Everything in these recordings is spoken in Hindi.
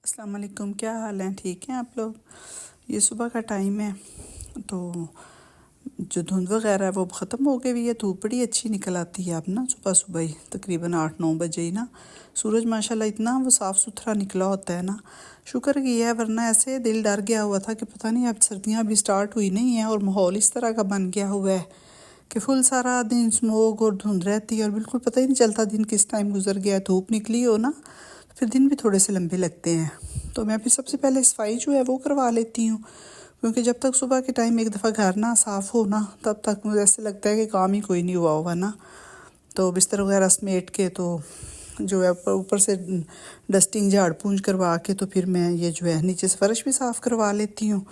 अस्सलाम वालेकुम, क्या हाल है? ठीक हैं आप लोग? ये सुबह का टाइम है तो जो धुंध वगैरह है वो ख़त्म हो गई हुई है। धूप बड़ी अच्छी निकल आती है अब ना, सुबह सुबह ही तकरीबन 8-9 बजे ही ना सूरज माशाल्लाह इतना वो साफ़ सुथरा निकला होता है ना। शुक्र किया है, वरना ऐसे दिल डर गया हुआ था कि पता नहीं अब सर्दियाँ अभी स्टार्ट हुई नहीं हैं और माहौल इस तरह का बन गया हुआ है कि फुल सारा दिन स्मोक और धुंध रहती है और बिल्कुल पता ही नहीं चलता दिन किस टाइम गुजर गया। धूप निकली हो ना तो फिर दिन भी थोड़े से लंबे लगते हैं। तो मैं फिर सबसे पहले सफाई जो है वो करवा लेती हूँ, क्योंकि जब तक सुबह के टाइम एक दफ़ा घर ना साफ़ हो ना तब तक मुझे ऐसे लगता है कि काम ही कोई नहीं हुआ होगा ना। तो बिस्तर वगैरह समेट के तो जो है ऊपर से डस्टिंग झाड़ पूंछ करवा के तो फिर मैं ये जो है नीचे से फ़र्श भी साफ़ करवा लेती हूँ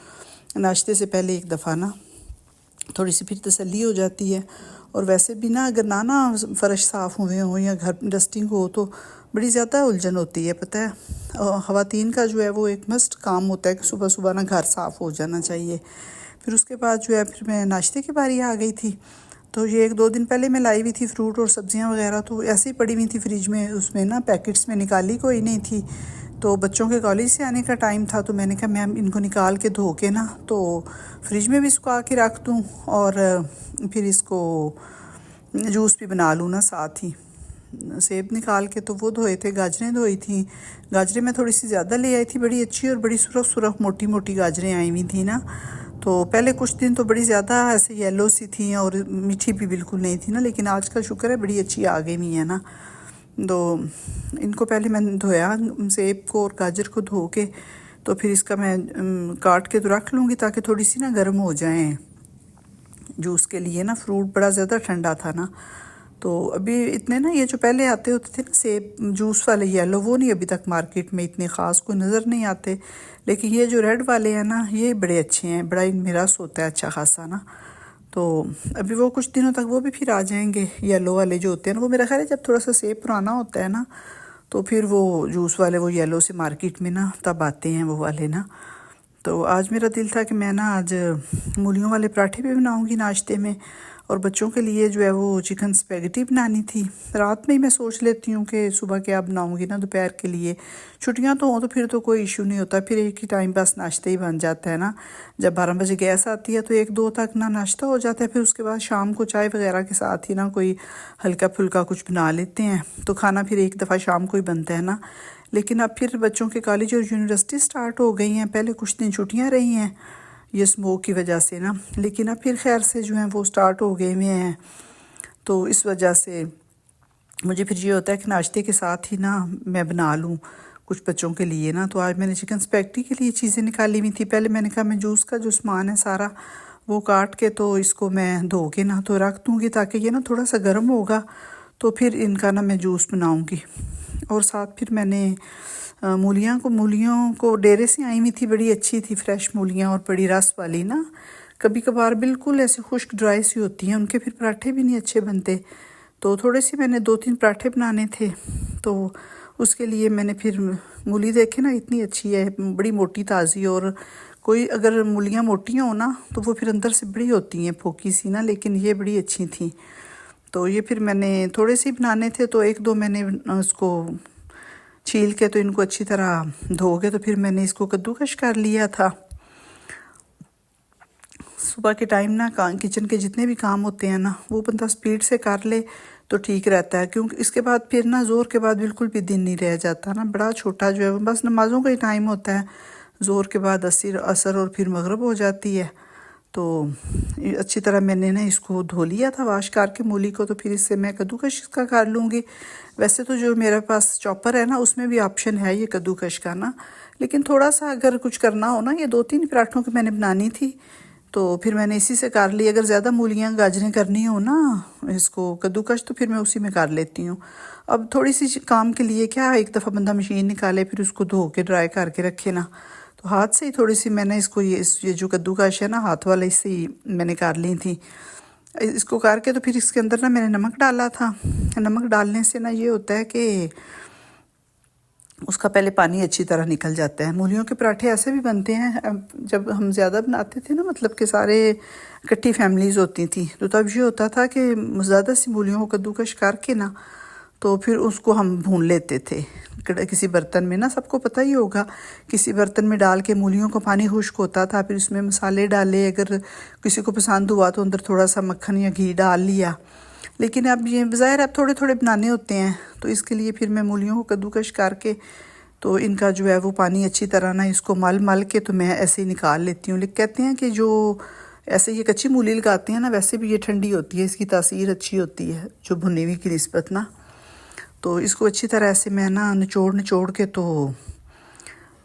नाश्ते से पहले एक दफ़ा ना, थोड़ी सी फिर तसल्ली हो जाती है। और वैसे भी ना अगर ना फ़र्श साफ़ हुए हों या घर डस्टिंग हो तो बड़ी ज़्यादा उलझन होती है, पता है। ख़वातीन का जो है वो एक मस्ट काम होता है कि सुबह सुबह ना घर साफ़ हो जाना चाहिए। फिर उसके बाद जो है फिर मैं नाश्ते की बारी आ गई थी। तो ये 1-2 दिन पहले मैं लाई हुई थी फ्रूट और सब्ज़ियाँ वगैरह, तो ऐसे ही पड़ी हुई थी फ्रिज में, उसमें ना पैकेट्स में निकाली कोई नहीं थी। तो बच्चों के कॉलेज से आने का टाइम था तो मैंने कहा मैं इनको निकाल के धो के ना तो फ्रिज में भी सुखा के रख दूँ और फिर इसको जूस भी बना लूँ ना साथ ही। सेब निकाल के तो वो धोए थे, गाजरें धोई थी। गाजरें मैं थोड़ी सी ज़्यादा ले आई थी, बड़ी अच्छी और बड़ी सुरख सुरख मोटी मोटी गाजरें आई हुई थी ना। तो पहले कुछ दिन तो बड़ी ज़्यादा ऐसे येलो सी थी और मीठी भी बिल्कुल नहीं थी ना, लेकिन आज का शुक्र है बड़ी अच्छी आ गई हुई है ना। तो इनको पहले मैंने धोया, सेब को और गाजर को धो के तो फिर इसका मैं काट के तो रख लूँगी ताकि थोड़ी सी ना गर्म हो जाएं जूस के लिए ना। फ्रूट बड़ा ज़्यादा ठंडा था ना, तो अभी इतने ना ये जो पहले आते होते थे ना सेब जूस वाले येलो, वो नहीं अभी तक मार्केट में इतने ख़ास कोई नज़र नहीं आते। लेकिन ये जो रेड वाले हैं ना ये बड़े अच्छे हैं, बड़ा इनमें रस होता है अच्छा खासा ना। तो अभी वो कुछ दिनों तक वो भी फिर आ जाएंगे येलो वाले जो होते हैं ना। वो मेरा ख्याल है जब थोड़ा सा सेब पुराना होता है ना तो फिर वो जूस वाले वो येलो से मार्केट में ना तब आते हैं वो वाले ना। तो आज मेरा दिल था कि मैं ना आज मूलियों वाले पराठे भी बनाऊंगी नाश्ते में, और बच्चों के लिए जो है वो चिकन स्पेगेटी बनानी थी। रात में ही मैं सोच लेती हूँ कि सुबह क्या बनाऊंगी ना दोपहर के लिए। छुट्टियाँ तो हों तो फिर तो कोई इशू नहीं होता, फिर एक ही टाइम बस नाश्ता ही बन जाता है ना। जब 12 बजे गैस आती है तो 1-2 तक ना नाश्ता हो जाता है, फिर उसके बाद शाम को चाय वगैरह के साथ ही ना कोई हल्का फुल्का कुछ बना लेते हैं। तो खाना फिर एक दफ़ा शाम को ही बनता है ना। लेकिन अब फिर बच्चों के कॉलेज और यूनिवर्सिटी स्टार्ट हो गई हैं, पहले कुछ दिन छुट्टियां रही हैं ये स्मोक की वजह से ना, लेकिन अब फिर खैर से जो है वो स्टार्ट हो गए हुए हैं। तो इस वजह से मुझे फिर ये होता है कि नाश्ते के साथ ही ना मैं बना लूँ कुछ बच्चों के लिए ना। तो आज मैंने चिकन स्पेगेटी के लिए चीज़ें निकाली हुई थी। पहले मैंने कहा मैं जूस का जो सामान है सारा वो काट के तो इसको मैं धो के ना तो रख दूँगी, ताकि ये ना थोड़ा सा गर्म होगा तो फिर इनका ना मैं जूस बनाऊँगी। और साथ फिर मैंने मूलियों को डेरे से आई हुई थी, बड़ी अच्छी थी फ्रेश मूलियाँ और बड़ी रस वाली ना। कभी कभार बिल्कुल ऐसे खुश्क ड्राई सी होती हैं, उनके फिर पराठे भी नहीं अच्छे बनते। तो थोड़े से मैंने 2-3 पराठे बनाने थे, तो उसके लिए मैंने फिर मूली देखे ना इतनी अच्छी है, बड़ी मोटी ताज़ी। और कोई अगर मूलियाँ मोटियाँ हो ना तो वो फिर अंदर से बड़ी होती हैं फोकी सी ना, लेकिन ये बड़ी अच्छी थी। तो ये फिर मैंने थोड़े से बनाने थे तो 1-2 मैंने उसको छील के तो इनको अच्छी तरह धो के तो फिर मैंने इसको कद्दूकश कर लिया था। सुबह के टाइम ना किचन के जितने भी काम होते हैं ना वो बंदा स्पीड से कर ले तो ठीक रहता है, क्योंकि इसके बाद फिर ना ज़ोर के बाद बिल्कुल भी दिन नहीं रह जाता ना। बड़ा छोटा जो है बस नमाज़ों का ही टाइम होता है, ज़ोर के बाद असर और फिर मगरिब हो जाती है। तो अच्छी तरह मैंने ना इसको धो लिया था वाश करके मूली को, तो फिर इससे मैं कद्दूकश इसका कर लूँगी। वैसे तो जो मेरे पास चॉपर है ना उसमें भी ऑप्शन है ये कद्दूकश का ना, लेकिन थोड़ा सा अगर कुछ करना हो ना, ये 2-3 पराठों की मैंने बनानी थी तो फिर मैंने इसी से कर ली। अगर ज़्यादा मूलियाँ गाजरें करनी हो ना इसको कद्दूकश तो फिर मैं उसी में कर लेती हूँ। अब थोड़ी सी काम के लिए क्या एक दफ़ा बंदा मशीन निकाले फिर उसको धो के ड्राई करके रखे ना, तो हाथ से ही थोड़ी सी मैंने इसको ये जो कद्दूकश है ना हाथ वाला इससे ही मैंने कर ली थी। इसको करके तो फिर इसके अंदर ना मैंने नमक डाला था। नमक डालने से ना ये होता है कि उसका पहले पानी अच्छी तरह निकल जाता है। मूलियों के पराठे ऐसे भी बनते हैं, जब हम ज़्यादा बनाते थे ना, मतलब कि सारे इकट्ठी फैमिलीज़ होती थी तो तब ये होता था कि ज़्यादा सी मूलियों को कद्दूकश करके ना तो फिर उसको हम भून लेते थे किसी बर्तन में ना, सबको पता ही होगा, किसी बर्तन में डाल के मूलियों का पानी खुश्क होता था, फिर उसमें मसाले डाले, अगर किसी को पसंद हुआ तो अंदर थोड़ा सा मक्खन या घी डाल लिया। लेकिन अब ये ज़ाहिर अब थोड़े थोड़े बनाने होते हैं, तो इसके लिए फिर मैं मूलियों को कद्दूकश करके तो इनका जो है वो पानी अच्छी तरह ना इसको मल मल के तो मैं ऐसे ही निकाल लेती हूँ। लेकिन कहते हैं कि जो ऐसे ये कच्ची मूली लगाते हैं ना, वैसे भी ये ठंडी होती है, इसकी तासीर अच्छी होती है जो भुनी हुई की निस्बत ना। तो इसको अच्छी तरह ऐसे मैं ना निचोड़ के तो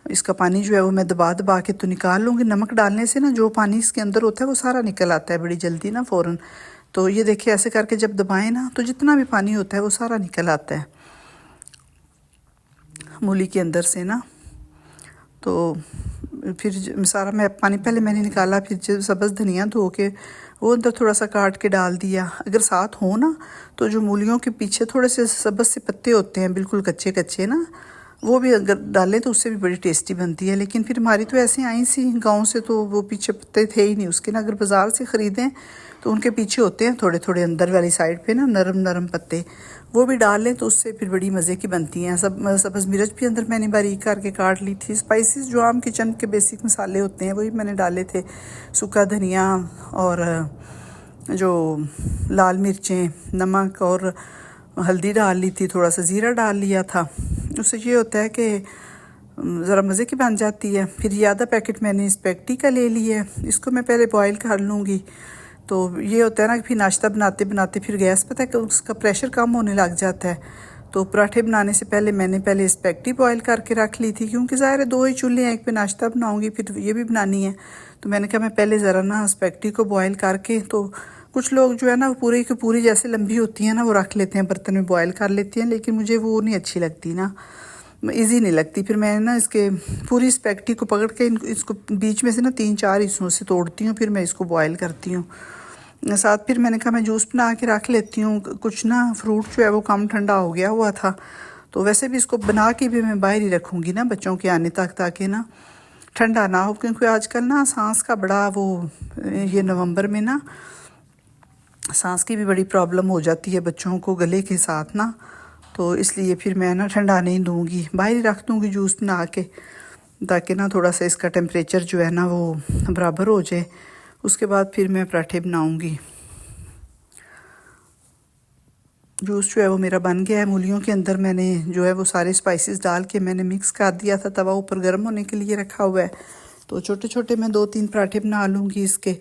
इसका पानी जो है वो मैं दबा दबा के तो निकाल लूँगी। नमक डालने से ना जो पानी इसके अंदर होता है वो सारा निकल आता है बड़ी जल्दी ना फ़ौरन। तो ये देखिए ऐसे करके जब दबाएं ना तो जितना भी पानी होता है वो सारा निकल आता है मूली के अंदर से ना। तो फिर सारा मैं पानी पहले मैंने निकाला, फिर जब सब्ज़ धनिया धो के वो अंदर थोड़ा सा काट के डाल दिया। अगर साथ हो ना तो जो मूलियों के पीछे थोड़े से सब्ज़ से पत्ते होते हैं बिल्कुल कच्चे कच्चे ना, वो भी अगर डालें तो उससे भी बड़ी टेस्टी बनती है। लेकिन फिर हमारी तो ऐसे आई सी गांव से, तो वो पीछे पत्ते थे ही नहीं उसके ना। अगर बाज़ार से ख़रीदें तो उनके पीछे होते हैं थोड़े थोड़े अंदर वाली साइड पे ना नरम नरम पत्ते, वो भी डाल लें तो उससे फिर बड़ी मज़े की बनती हैं। सब्ज़ मिर्च भी अंदर मैंने बारीक करके काट ली थी। स्पाइसेस जो आम किचन के बेसिक मसाले होते हैं वही मैंने डाले थे, सूखा धनिया और जो लाल मिर्चें, नमक और हल्दी डाल ली थी, थोड़ा सा ज़ीरा डाल लिया था। उससे ये होता है कि ज़रा मज़े की बन जाती है। फिर ये आधा पैकेट मैंने स्पेगेटी का ले लिया है, इसको मैं पहले बॉईल कर लूँगी। तो ये होता है ना कि फिर नाश्ता बनाते बनाते फिर गैस पता है कि उसका प्रेशर कम होने लग जाता है। तो पराठे बनाने से पहले मैंने स्पेगेटी बॉईल करके रख ली थी, क्योंकि ज़ाहिर है 2 ही चूल्हे हैं, एक पे नाश्ता बनाऊँगी फिर ये भी बनानी है। तो मैंने कहा मैं पहले ज़रा ना स्पेगेटी को बॉईल करके, तो कुछ लोग जो है ना वो पूरी की पूरी जैसे लंबी होती है ना वो रख लेते हैं बर्तन में बॉईल कर लेते हैं, लेकिन मुझे वो नहीं अच्छी लगती ना, इजी नहीं लगती। फिर मैं ना इसके पूरी स्पेगेटी को पकड़ के इसको बीच में से ना 3-4 हिस्सों से तोड़ती हूँ, फिर मैं इसको बॉईल करती हूँ। साथ फिर मैंने कहा मैं जूस बना के रख लेती हूँ। कुछ ना फ्रूट जो है वो कम ठंडा हो गया हुआ था, तो वैसे भी इसको बना के भी मैं बाहर ही रखूँगी ना बच्चों के आने तक, ताकि ना ठंडा ना हो। क्योंकि आजकल ना सांस का बड़ा वो, ये नवंबर में ना सांस की भी बड़ी प्रॉब्लम हो जाती है बच्चों को गले के साथ ना, तो इसलिए फिर मैं ना ठंडा नहीं दूँगी, बाहर ही रख दूँगी जूस बना के, ताकि ना थोड़ा सा इसका टेम्परेचर जो है ना वो बराबर हो जाए। उसके बाद फिर मैं पराठे बनाऊँगी। जूस जो है वो मेरा बन गया है। मूलियों के अंदर मैंने जो है वो सारे स्पाइसेस डाल के मैंने मिक्स कर दिया था, तवा ऊपर गर्म होने के लिए रखा हुआ है। तो छोटे छोटे मैं 2-3 पराठे बना लूँगी इसके।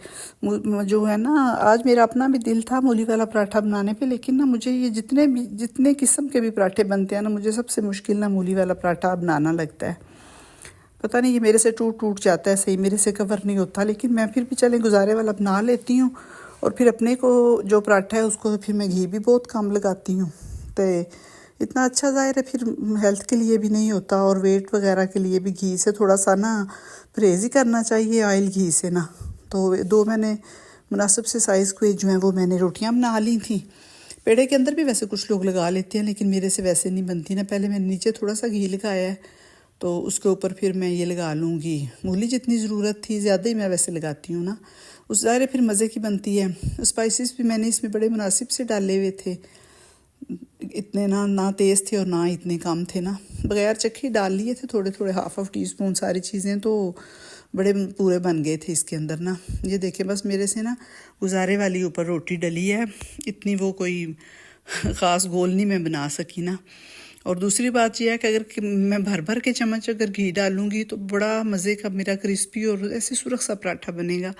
जो है ना आज मेरा अपना भी दिल था मूली वाला पराठा बनाने पे, लेकिन ना मुझे ये जितने किस्म के भी पराठे बनते हैं ना, मुझे सबसे मुश्किल ना मूली वाला पराठा बनाना लगता है। पता नहीं ये मेरे से टूट जाता है, सही मेरे से कवर नहीं होता। लेकिन मैं फिर भी चले गुजारे वाला बना लेती हूँ। और फिर अपने को जो पराठा है उसको फिर मैं घी भी बहुत कम लगाती हूँ, तो इतना अच्छा ज़ाहिर है फिर हेल्थ के लिए भी नहीं होता, और वेट वगैरह के लिए भी घी से थोड़ा सा ना परहेज़ ही करना चाहिए ऑयल घी से ना। तो 2 मैंने मुनासिब से साइज़ के जो है वो मैंने रोटियां बना ली थी। पेड़े के अंदर भी वैसे कुछ लोग लगा लेते हैं, लेकिन मेरे से वैसे नहीं बनती ना। पहले मैंने नीचे थोड़ा सा घी लगाया है, तो उसके ऊपर फिर मैं ये लगा लूँगी मूली, जितनी ज़रूरत थी ज़्यादा ही मैं वैसे लगाती हूँ ना, उस ज़ाहिर फिर मज़े की बनती है। स्पाइसेस भी मैंने इसमें बड़े मुनासिब से डाले हुए थे, इतने ना तेज़ थे और ना इतने कम थे ना, बग़ैर चक्की डाल लिए थे थोड़े थोड़े, ½ टीस्पून सारी चीज़ें, तो बड़े पूरे बन गए थे इसके अंदर ना। ये देखें बस मेरे से ना गुजारे वाली ऊपर रोटी डली है, इतनी वो कोई ख़ास गोल नहीं मैं बना सकी ना। और दूसरी बात यह है कि अगर मैं भर के चम्मच अगर घी डालूँगी तो बड़ा मज़े का मेरा क्रिस्पी और ऐसे सुरख सा पराठा बनेगा।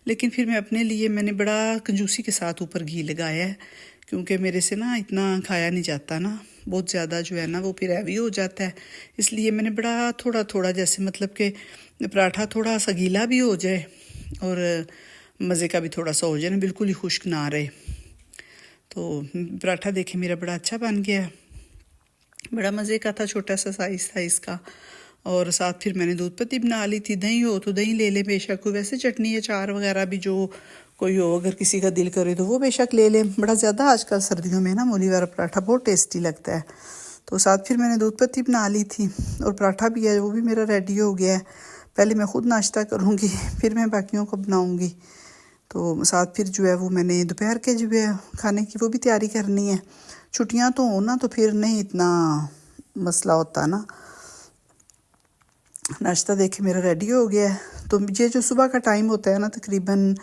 लेकिन फिर मैं अपने लिए मैंने बड़ा कंजूसी के साथ ऊपर घी लगाया है, क्योंकि मेरे से ना इतना खाया नहीं जाता ना, बहुत ज़्यादा जो है ना वो फिर हैवी हो जाता है। इसलिए मैंने बड़ा थोड़ा थोड़ा, जैसे मतलब कि पराठा थोड़ा सा गीला भी हो जाए और मज़े का भी थोड़ा सा हो जाए ना, बिल्कुल ही खुश्क ना रहे। तो पराठा देखें मेरा बड़ा अच्छा बन गया है, बड़ा मज़े का था, छोटा सा साइज़ था इसका। और साथ फिर मैंने दूध पत्ती बना ली थी। दही हो तो दही ले ले बेशक, कोई वैसे चटनी अचार वगैरह भी जो कोई हो, अगर किसी का दिल करे तो वो बेशक ले ले। बड़ा ज़्यादा आजकल सर्दियों में ना मूली वाला पराठा बहुत टेस्टी लगता है। तो साथ फिर मैंने दूध पत्ती बना ली थी, और पराठा भी है वो भी मेरा रेडी हो गया है। पहले मैं ख़ुद नाश्ता करूँगी, फिर मैं बाकियों को बनाऊँगी। तो साथ फिर जो है वो मैंने दोपहर के जो है खाने की वो भी तैयारी करनी है। छुट्टियां तो हो ना तो फिर नहीं इतना मसला होता ना। नाश्ता देखे मेरा रेडी हो गया है। तो ये जो सुबह का टाइम होता है ना तकरीबन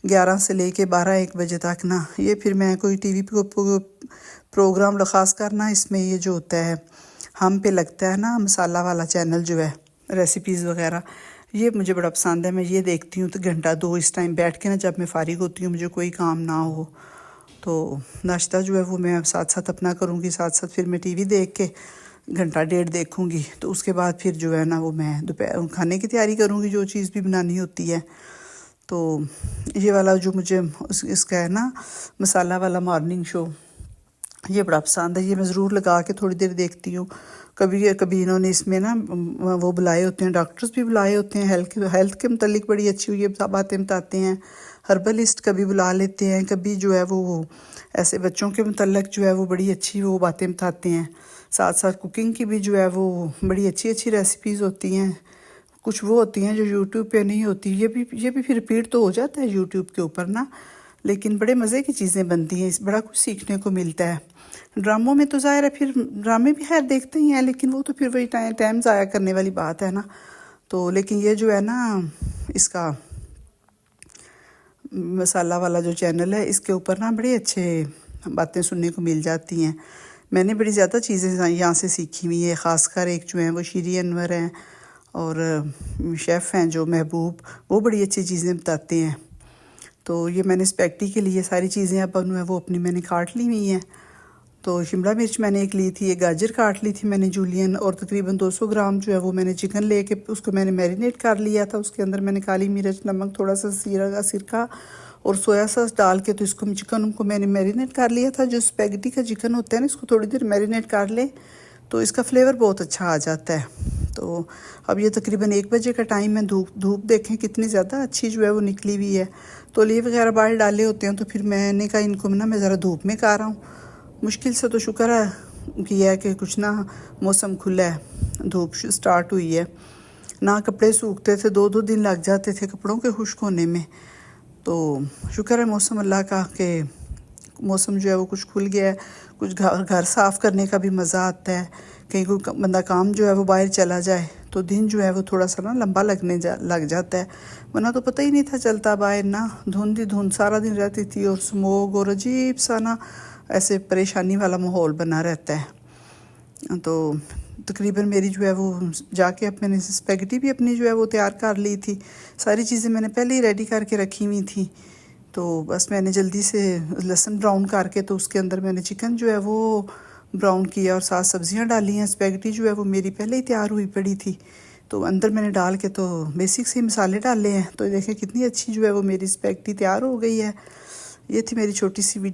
11 से लेके 12-1 बजे तक ना, ये फिर मैं कोई टीवी पे प्रोग्राम ख़ास करना इसमें ये जो होता है हम पे लगता है ना मसाला वाला चैनल जो है रेसिपीज़ वगैरह, ये मुझे बड़ा पसंद है। मैं ये देखती हूँ तो घंटा 2 इस टाइम बैठ के ना, जब मैं फ़ारिग होती हूँ मुझे कोई काम ना हो तो नाश्ता जो है वो मैं साथ साथ अपना करूँगी, साथ साथ फिर मैं टीवी देख के घंटा 1.5 देखूँगी। तो उसके बाद फिर जो है ना वो मैं दोपहर खाने की तैयारी करूँगी, जो चीज़ भी बनानी होती है। तो ये वाला जो मुझे इसका है ना मसाला वाला मॉर्निंग शो, ये बड़ा पसंद है। ये मैं ज़रूर लगा के थोड़ी देर देखती हूँ। कभी कभी इन्होंने इसमें ना वो बुलाए होते हैं, डॉक्टर्स भी बुलाए होते हैं, हेल्थ के मतलब बड़ी अच्छी हुई बातें बताते हैं। हर्बलिस्ट कभी बुला लेते हैं, कभी जो है वो ऐसे बच्चों के मतलब जो है वो बड़ी अच्छी वो बातें बताते हैं। साथ साथ कुकिंग की भी जो है वो बड़ी अच्छी अच्छी रेसिपीज़ होती हैं। कुछ वो होती हैं जो यूट्यूब पे नहीं होती। ये भी फिर रिपीट तो हो जाता है यूट्यूब के ऊपर ना, लेकिन बड़े मज़े की चीज़ें बनती हैं, इस बड़ा कुछ सीखने को मिलता है। ड्रामों में तो ज़ाहिर है फिर ड्रामे भी खैर देखते ही हैं, लेकिन वो तो फिर वही टाइम ज़ाया करने वाली बात है ना। तो लेकिन ये जो है ना इसका मसाला वाला जो चैनल है, इसके ऊपर ना बड़े अच्छे बातें सुनने को मिल जाती हैं। मैंने बड़ी ज़्यादा चीज़ें यहाँ से सीखी हुई है। ख़ासकर एक जो है वो शीरी अनवर हैं और शेफ़ हैं जो महबूब, वो बड़ी अच्छी चीज़ें बताते हैं। तो ये मैंने स्पैगेटी के लिए सारी चीज़ें अब वो अपनी मैंने काट ली हुई हैं। तो शिमला मिर्च मैंने एक ली थी, एक गाजर काट ली थी मैंने जूलियन, और तकरीबन 200 ग्राम जो है वो मैंने चिकन लेके उसको मैंने मैरिनेट कर लिया था। उसके अंदर मैंने काली मिर्च, नमक, थोड़ा सा सिरका और सोया सॉस डाल के तो इसको चिकन को मैंने मैरिनेट कर लिया था। जो स्पैगेटी का चिकन होता है ना, इसको थोड़ी देर मैरिनेट कर ले तो इसका फ्लेवर बहुत अच्छा आ जाता है। तो अब ये तकरीबन 1 बजे का टाइम है। धूप देखें कितनी ज़्यादा अच्छी जो है वो निकली हुई है। तौलिए वगैरह बाहर डाले होते हैं तो फिर मैंने कहा इनको ना मैं ज़रा धूप में कर रहा हूँ। मुश्किल से तो शुक्र है किया है कि कुछ ना मौसम खुला है, धूप स्टार्ट हुई है ना। कपड़े सूखते थे, 2-2 दिन लग जाते थे कपड़ों के खुश्क होने में। तो शुक्र है मौसम अल्लाह का कि मौसम जो है वो कुछ खुल गया है। कुछ घर साफ़ करने का भी मज़ा आता है। कहीं कोई बंदा काम जो है वो बाहर चला जाए तो दिन जो है वो थोड़ा सा ना लंबा लग जाता है, वरना तो पता ही नहीं था चलता। बाहर ना धुंध ही धुंध सारा दिन रहती थी और स्मोक और अजीब सा ना ऐसे परेशानी वाला माहौल बना रहता है। तो तकरीबन मेरी जो है वो जाके अब मैंने स्पैगेटी भी अपनी जो है वो तैयार कर ली थी। सारी चीज़ें मैंने पहले ही रेडी करके रखी हुई थी। तो बस मैंने जल्दी से लहसुन ब्राउन करके तो उसके अंदर मैंने चिकन जो है वो ब्राउन किया और साथ सब्जियां डाली हैं। स्पैगेटी जो है वो मेरी पहले ही तैयार हुई पड़ी थी, तो अंदर मैंने डाल के तो बेसिक से मसाले डाले हैं। तो देखें कितनी अच्छी जो है वो मेरी स्पैगेटी तैयार हो गई है। ये थी मेरी छोटी सी वीडियो।